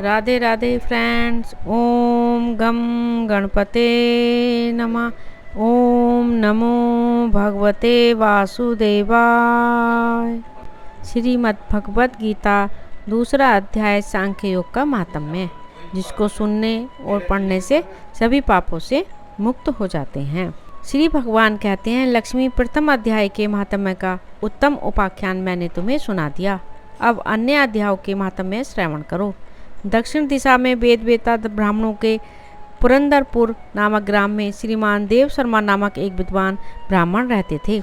Radhe Radhe friends. ओम गम गणपते नमः। ओम नमो भगवते वासुदेवाय। श्रीमद् भगवत गीता दूसरा अध्याय सांख्य योग का महात्म्य, जिसको सुनने और पढ़ने से सभी पापों से मुक्त हो जाते हैं। श्री भगवान कहते हैं, लक्ष्मी प्रथम अध्याय के महात्म्य का उत्तम उपाख्यान मैंने तुम्हें सुना दिया। अब अन्य अध्यायों के महात्म्य श्रवण करो। दक्षिण दिशा में वेद वेता ब्राह्मणों के पुरंदरपुर नामक ग्राम में श्रीमान देव शर्मा नामक एक विद्वान ब्राह्मण रहते थे।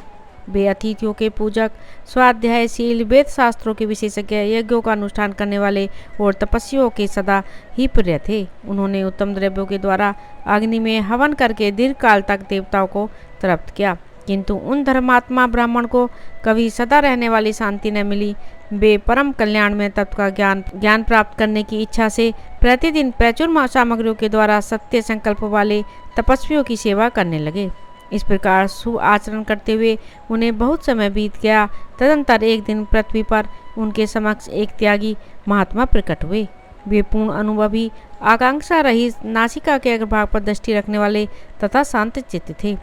वे अतिथियों के पूजक, स्वाध्यायशील, वेद शास्त्रों के विशेषज्ञ, यज्ञों का अनुष्ठान करने वाले और तपस्वियों के सदा ही प्रिय थे। उन्होंने उत्तम द्रव्यों के द्वारा अग्नि में हवन करके दीर्घ काल तक देवताओं को तृप्त किया, किंतु उन धर्मात्मा ब्राह्मण को कभी सदा रहने वाली शांति न मिली। वे परम कल्याण में तत्व का ज्ञान प्राप्त करने की इच्छा से प्रतिदिन प्रचुर सामग्रियों के द्वारा सत्य संकल्प वाले तपस्वियों की सेवा करने लगे। इस प्रकार शुभ आचरण करते हुए उन्हें बहुत समय बीत गया। तदंतर एक दिन पृथ्वी पर उनके समक्ष एक त्यागी महात्मा प्रकट हुए। वे पूर्ण अनुभवी, आकांक्षा रहित, नासिका के अग्रभाग पर दृष्टि रखने वाले तथा शांत चित्त थे।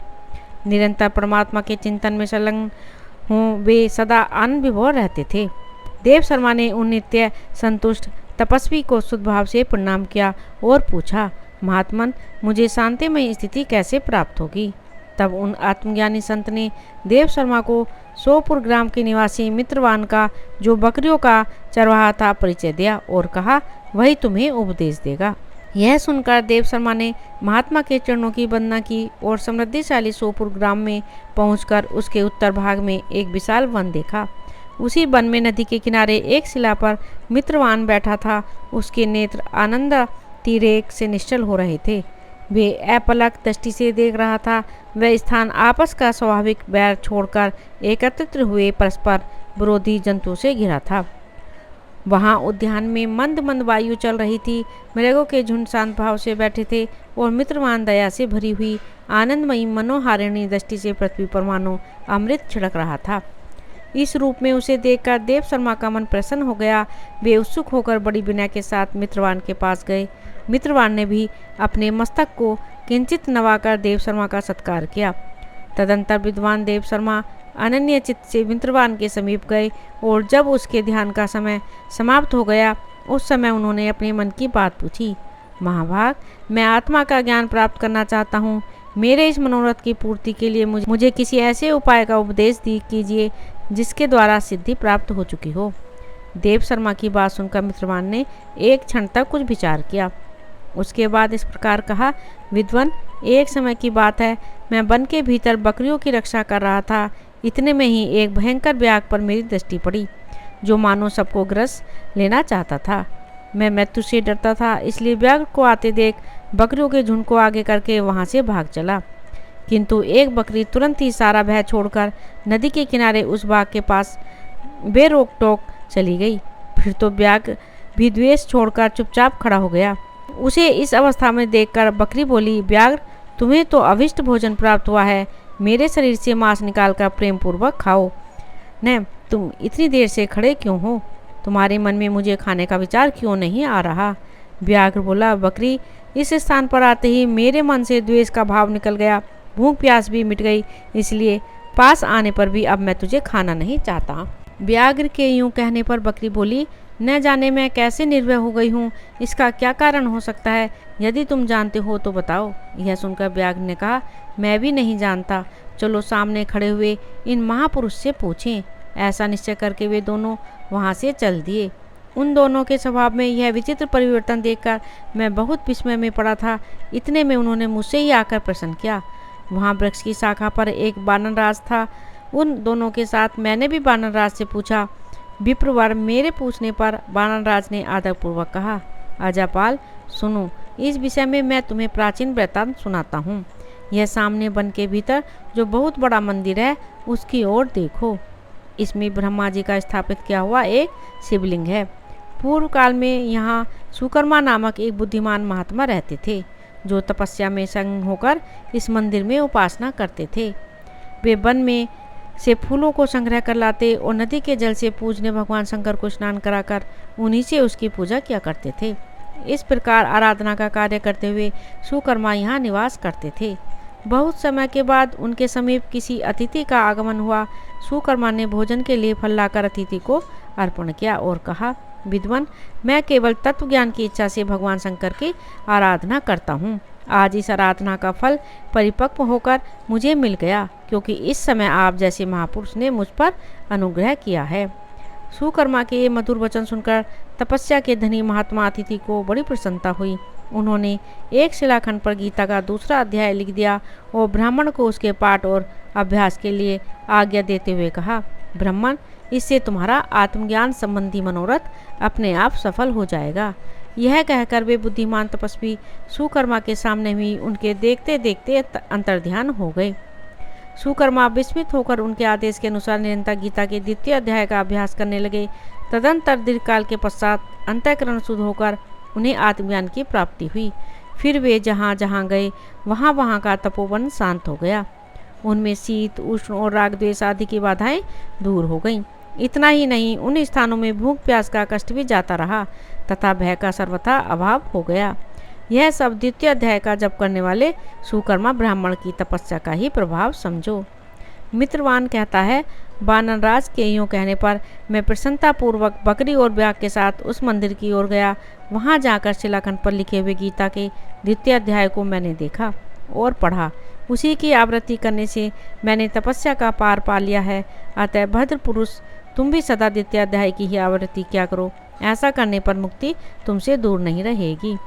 निरंतर परमात्मा के चिंतन में संलग्न हों वे सदा आनंद विभोर रहते थे। देव शर्मा ने उन नित्य संतुष्ट तपस्वी को शुद्धभाव से प्रणाम किया और पूछा, महात्मन, मुझे शांतिमय स्थिति कैसे प्राप्त होगी? तब उन आत्मज्ञानी संत ने देव शर्मा को सोपुर ग्राम के निवासी मित्रवान का, जो बकरियों का चरवाहा था, परिचय दिया और कहा, वही तुम्हें उपदेश देगा। यह सुनकर देव शर्मा ने महात्मा के चरणों की वंदना की और समृद्धिशाली सोपुर ग्राम में पहुंचकर उसके उत्तर भाग में एक विशाल वन देखा। उसी वन में नदी के किनारे एक शिला पर मित्रवान बैठा था। उसके नेत्र आनंद तिरेक से निश्चल हो रहे थे। वे अपलक दृष्टि से देख रहा था। वह स्थान आपस का स्वाभाविक बैर छोड़कर एकत्रित हुए परस्पर विरोधी जंतुओं से घिरा था। वहाँ उद्यान में मंद मंद वायु चल रही थी। मृगों के झुंड शांत भाव से बैठे थे और मित्रवान दया से भरी हुई आनंदमयी मनोहारिणी दृष्टि से पृथ्वी पर मानो अमृत छिड़क रहा था। इस रूप में उसे देखकर देव शर्मा का मन प्रसन्न हो गया। वे उत्सुक होकर बड़ी विनय के साथ मित्रवान के पास गए। मित्रवान ने भी अपने मस्तक को किंचित नवाकर देव शर्मा का सत्कार किया। तदंतर विद्वान देव शर्मा अनन्य चित्त से मित्रवान के समीप गए और जब उसके ध्यान का समय समाप्त हो गया, उस समय उन्होंने अपने मन की बात पूछी। महाभाग, मैं आत्मा का ज्ञान प्राप्त करना चाहता हूँ। मेरे इस मनोरथ की पूर्ति के लिए मुझे किसी ऐसे उपाय का उपदेश कीजिए जिसके द्वारा सिद्धि प्राप्त हो चुकी हो। देव शर्मा की बात सुनकर मित्रवान ने एक क्षण तक कुछ विचार किया। उसके बाद इस प्रकार कहा, विद्वान, एक समय की बात है, मैं वन के भीतर बकरियों की रक्षा कर रहा था। इतने में ही एक भयंकर व्याघ्र पर मेरी दृष्टि पड़ी, जो मानो सबको ग्रस लेना चाहता था। मैं मृत्यु से डरता था, इसलिए व्याघ्र को आते देख बकरियों के झुंड को आगे करके वहां से भाग चला। किंतु एक बकरी तुरंत ही सारा भय छोड़कर नदी के किनारे उस बाग के पास बेरोक टोक चली गई। फिर तो व्याघ्र भी द्वेष छोड़कर चुपचाप खड़ा हो गया। उसे इस अवस्था में देखकर बकरी बोली, व्याघ्र, तुम्हें तो अभिष्ट भोजन प्राप्त हुआ है। मेरे शरीर से मांस निकालकर प्रेम पूर्वक खाओ न। तुम इतनी देर से खड़े क्यों हो? तुम्हारे मन में मुझे खाने का विचार क्यों नहीं आ रहा? व्याघ्र बोला, बकरी, इस स्थान पर आते ही मेरे मन से द्वेष का भाव निकल गया। भूख प्यास भी मिट गई, इसलिए पास आने पर भी अब मैं तुझे खाना नहीं चाहता। व्याघ्र के यूं कहने पर बकरी बोली, न जाने मैं कैसे निर्भय हो गई हूँ। इसका क्या कारण हो सकता है? यदि तुम जानते हो तो बताओ। यह सुनकर व्याघ्र ने कहा, मैं भी नहीं जानता। चलो सामने खड़े हुए इन महापुरुष से पूछें। ऐसा निश्चय करके वे दोनों वहाँ से चल दिए। उन दोनों के स्वभाव में यह विचित्र परिवर्तन देखकर मैं बहुत विस्मय में पड़ा था। इतने में उन्होंने मुझसे ही आकर प्रश्न किया। वहाँ वृक्ष की शाखा पर एक बानरराज था। उन दोनों के साथ मैंने भी बानरराज से पूछा। विप्रवर, मेरे पूछने पर बानरराज ने आदरपूर्वक कहा, अजापाल, सुनो, इस विषय में मैं तुम्हें प्राचीन वृत्तांत सुनाता हूँ। यह सामने वन के भीतर जो बहुत बड़ा मंदिर है, उसकी ओर देखो। इसमें ब्रह्मा जी का स्थापित किया हुआ एक शिवलिंग है। पूर्व काल में यहाँ सुकर्मा नामक एक बुद्धिमान महात्मा रहते थे, जो तपस्या में संग होकर इस मंदिर में उपासना करते थे। वे वन में से फूलों को संग्रह कर लाते और नदी के जल से पूजने भगवान शंकर को स्नान कराकर उन्हीं से उसकी पूजा किया करते थे। इस प्रकार आराधना का कार्य करते हुए सुकर्मा यहाँ निवास करते थे। बहुत समय के बाद उनके समीप किसी अतिथि का आगमन हुआ। सुकर्मा ने भोजन के लिए फल लाकर अतिथि को अर्पण किया और कहा, विद्वान, मैं केवल तत्व ज्ञान की इच्छा से भगवान शंकर की आराधना करता हूँ। आज इस आराधना का फल परिपक्व होकर मुझे मिल गया, क्योंकि इस समय आप जैसे महापुरुष ने मुझ पर अनुग्रह किया है। सुकर्मा के ये मधुर वचन सुनकर तपस्या के धनी महात्मा अतिथि को बड़ी प्रसन्नता हुई। उन्होंने एक शिलाखंड पर गीता का दूसरा अध्याय लिख दिया और ब्राह्मण को उसके पाठ और अभ्यास के लिए आज्ञा देते हुए कहा, ब्राह्मण, इससे तुम्हारा आत्मज्ञान संबंधी मनोरथ अपने आप सफल हो जाएगा। यह कहकर वे बुद्धिमान तपस्वी सुकर्मा के सामने ही उनके देखते देखते अंतर्ध्यान हो गए। सुकर्मा विस्मित होकर उनके आदेश के अनुसार निरंतर गीता के द्वितीय अध्याय का अभ्यास करने लगे। तदंतर दीर्घकाल के पश्चात अंतःकरण शुद्ध होकर उन्हें आत्मज्ञान की प्राप्ति हुई। फिर वे जहाँ जहाँ गए वहाँ वहाँ का तपोवन शांत हो गया। उनमें शीत, उष्ण और राग द्वेष आदि की बाधाएं दूर हो गईं। इतना ही नहीं, उन स्थानों में भूख प्यास का कष्ट भी जाता रहा तथा भय का सर्वथा अभाव हो गया। यह सब द्वितीय अध्याय का जप करने वाले सुकर्मा ब्राह्मण की तपस्या का ही प्रभाव समझो। मित्रवान कहता है, बानरराज के यूँ कहने पर मैं प्रसन्नतापूर्वक बकरी और ब्याग के साथ उस मंदिर की ओर गया। वहाँ जाकर शिलाखंड पर लिखे हुए गीता के द्वितीय अध्याय को मैंने देखा और पढ़ा। उसी की आवृत्ति करने से मैंने तपस्या का पार पा लिया है। अतः भद्र पुरुष, तुम भी सदा द्वितीय अध्याय की ही आवृत्ति किया करो। ऐसा करने पर मुक्ति तुमसे दूर नहीं रहेगी।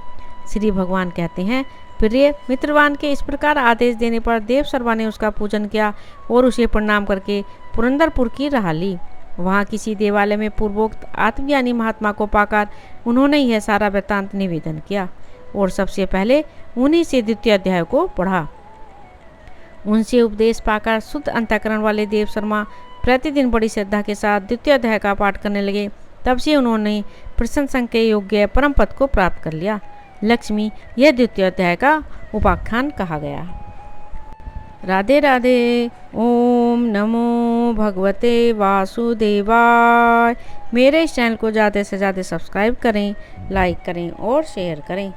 श्री भगवान कहते हैं, प्रिय मित्रवान के इस प्रकार आदेश देने पर देवशर्मा ने उसका पूजन किया और उसे प्रणाम करके पुरंदरपुर की राह ली। वहाँ किसी देवालय में पूर्वोक्त आत्मज्ञानी महात्मा को पाकर उन्होंने यह सारा वृत्तांत निवेदन किया और सबसे पहले उन्हीं से द्वितीय अध्याय को पढ़ा। उनसे उपदेश पाकर शुद्ध अंतःकरण वाले देवशर्मा प्रतिदिन बड़ी श्रद्धा के साथ द्वितीय अध्याय का पाठ करने लगे। तब से उन्होंने प्रशंसा के योग्य परम पद को प्राप्त कर लिया। लक्ष्मी, यह द्वितीय अध्याय का उपाख्यान कहा गया। राधे राधे। ओम नमो भगवते वासुदेवाय। मेरे इस चैनल को ज़्यादा से ज़्यादा सब्सक्राइब करें, लाइक करें और शेयर करें।